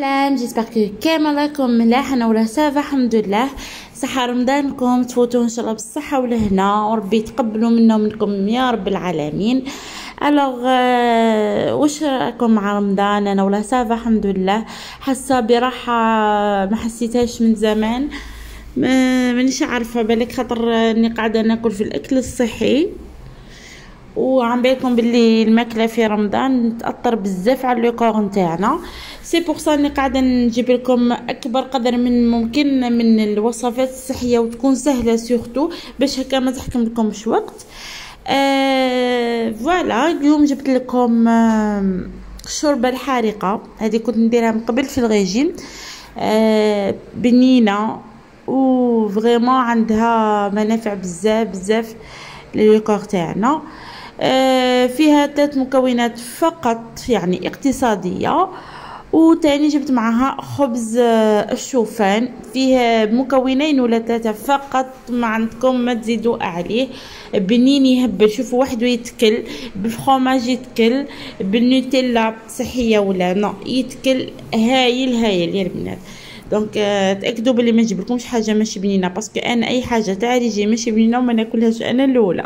احلام، جيسبر كامل راكم ملاح. انا ولا سافا الحمد لله. صحه رمضانكم تفوتوا ان شاء الله بالصحه والهنا، وربي يتقبلوا منا ومنكم يا رب العالمين. الوغ واش راكم مع رمضان؟ انا ولا سافا الحمد لله، حاسه براحه ما حسيتهاش من زمان. مانيش عارفه، بالك خاطر اني قاعده ناكل في الاكل الصحي، وعم بالكم باللي الماكله في رمضان تاثر بزاف على لو نتاعنا. سي بور سا اني قاعده نجيب لكم اكبر قدر من ممكن من الوصفات الصحيه وتكون سهله سورتو، باش هكا ما تحكم لكمش وقت. فوالا اليوم جبت لكم الشوربه الحارقه. هذه كنت نديرها من قبل في الريجيم. بنينه و فريمون عندها منافع بزاف بزاف للكور تاعنا. فيها 3 مكونات فقط، يعني اقتصاديه. وتاني جبت معها خبز الشوفان، فيه مكونين ولا 3 فقط، ما عندكم ما تزيدوا عليه. بنين يهبل، شوفوا وحده يتكل، بفرomage يتكل، بالنوتيلا صحيه ولا نو يتكل، هايل هايل يا البنات. دونك تاكدوا بلي ما نجيبلكمش حاجه ماشي بنينه، باسكو انا اي حاجه تاع ريجي ماشي بنينه وما ناكلهاش انا الاولى.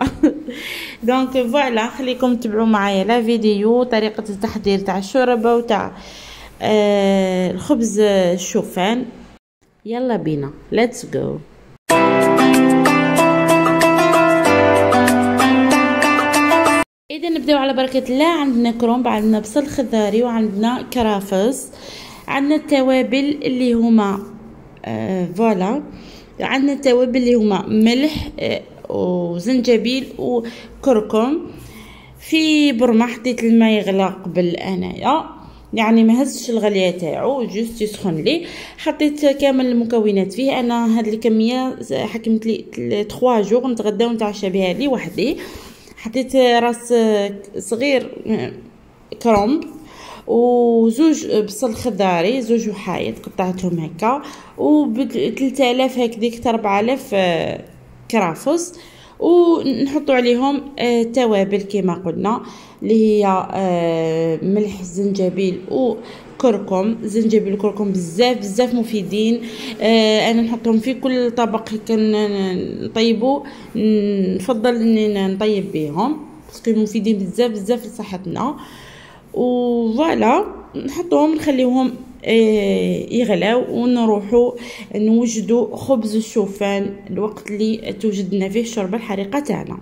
دونك فوالا خليكم تبعوا معايا لا فيديو طريقه التحضير تاع الشوربه وتاع الخبز الشوفان. يلا بينا ليتس جو. اذا نبداو على بركه الله. عندنا كرومب، عندنا بصل خضاري، وعندنا كرافس، عندنا التوابل اللي هما فوالا، عندنا التوابل اللي هما ملح وزنجبيل وكركم. في برمة حطيت الماء يغلى قبل انايا، يعني ما هزش الغليه تاعو، جوست يسخن لي. حطيت كامل المكونات فيه. انا هاد الكميه حكمت لي 3 جوغ نتغدى ونتعشى بها لي وحدي. حطيت راس صغير كرومب، وزوج بصل خضاري، زوج وحايد قطعتهم هكا، و 3000 هكذيك 4000 كرافس. ونحطوا عليهم توابل كما قلنا اللي هي ملح زنجبيل وكركم. زنجبيل وكركم بزاف بزاف مفيدين. انا نحطهم في كل طبق هكا نطيبو، نفضل اني نطيب بهم باسكو مفيدين بزاف بزاف لصحتنا. وفوالا نحطوهم نخليوهم يغلاو، ونروحوا نوجدوا خبز الشوفان الوقت اللي توجدنا فيه الشوربه الحريقه تاعنا.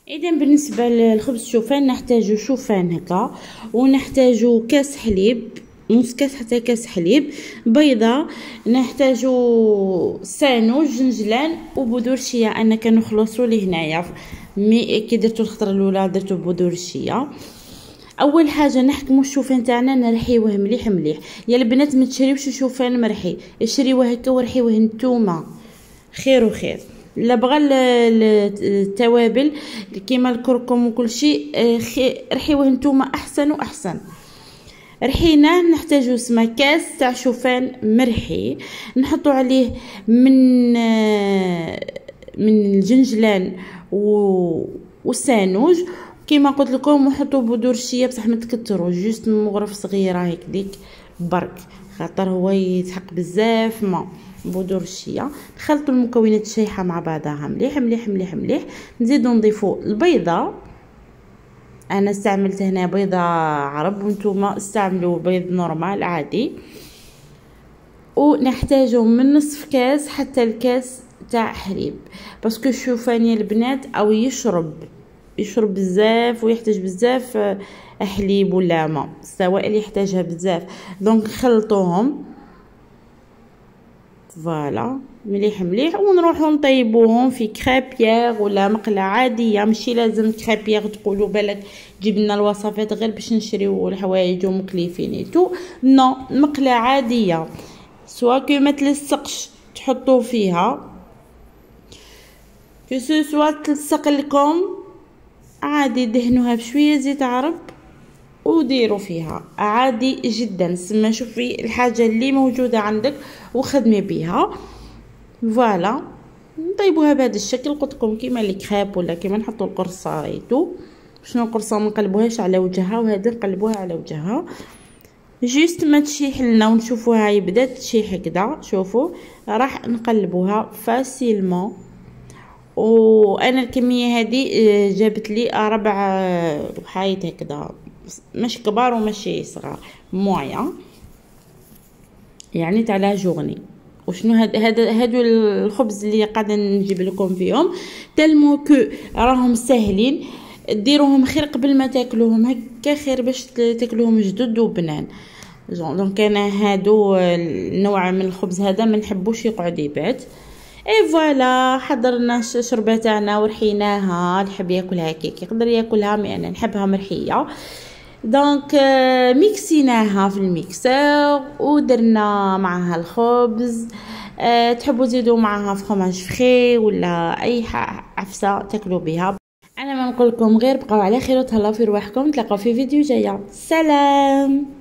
اذا بالنسبه للخبز الشوفان نحتاجو شوفان هكا، ونحتاجو كاس حليب، نص كاس حتى كاس حليب، بيضه، نحتاجو سانوج، جنجلان وبذور الشيا. انا كنخلصوا لي هنايا مي كي درتو الخطره الاولى درتو بذور الشيا. اول حاجه نحكموا الشوفان تاعنا نرحيوه مليح مليح. يا البنات ما تشريوش شوفان مرحي، اشريوه هكا ورحيوه نتوما خير وخير. لا بغى التوابل كيما الكركم وكل شيء رحيوه نتوما احسن واحسن. رحيناه نحتاجو سما كاس تاع شوفان مرحي، نحطو عليه من الجنجلان والسانوج كيما قلت لكم، نحطو بذور الشيا بصح ما تكتروا، جوست مغرف صغيره هكذيك برك، خاطر هو يتحق بزاف ما بذور الشيا. نخلطوا المكونات الشايحه مع بعضها مليح مليح مليح مليح. نزيدو نضيفو البيضه. انا استعملت هنا بيضه عرب، وانتوما استعملوا بيض نورمال عادي. ونحتاجو من نصف كاس حتى الكاس تاع حليب، باسكو الشوفان يا البنات او يشرب بزاف ويحتاج بزاف حليب ولا ماء، السوائل يحتاجها بزاف. دونك خلطوهم فوالا مليح مليح، ونروحو نطيبوهم في كريبيير ولا مقله عاديه. ماشي لازم كريبيير تقولوا بالك جبنا الوصفات غير باش نشريو الحوايج ومكلفينيتو، نو مقله عاديه سوا كو ما تلصقش تحطوا فيها، كو سوا تلصق لكم عادي دهنوها بشويه زيت عرب وديروا فيها عادي جدا. سما شوفي الحاجه اللي موجوده عندك وخدمي بها. فوالا نطيبوها بهذا الشكل قلت لكم كيما الكريب ولا كيما نحطوا القرصه ريتو شنو القرصه ما نقلبوهاش على وجهها، وهذه نقلبوها على وجهها جوست ما تشيح لنا ونشوفوها هي بدات تشيح هكذا. شوفوا راح نقلبوها فاسيلمون. وانا الكميه هذه جابت لي 4 وحايد هكذا، مش كبار وماشي صغار، مويا يعني تاع لا جورني. وشنو هادو الخبز اللي قاعده نجيب لكم فيهم تلمو كو راهم ساهلين، ديروهم خير قبل ما تاكلوهم، هكا خير باش تاكلوهم جدد وبنان. دونك انا هادو النوع من الخبز هذا ما نحبوش يقعد يبات. اي فوالا حضرنا الشربه تاعنا ورحيناها. الحب ياكلها كيك يقدر ياكلها، مي انا نحبها مرحيه. دونك ميكسيناها في الميكسور ودرنا معها الخبز. تحبوا تزيدوا معها فرماج فري ولا اي عفسه تاكلوا بها. انا ما نقول لكم غير بقاو على خير وتهلاو في رواحكم. نتلاقاو في فيديو جايه. سلام.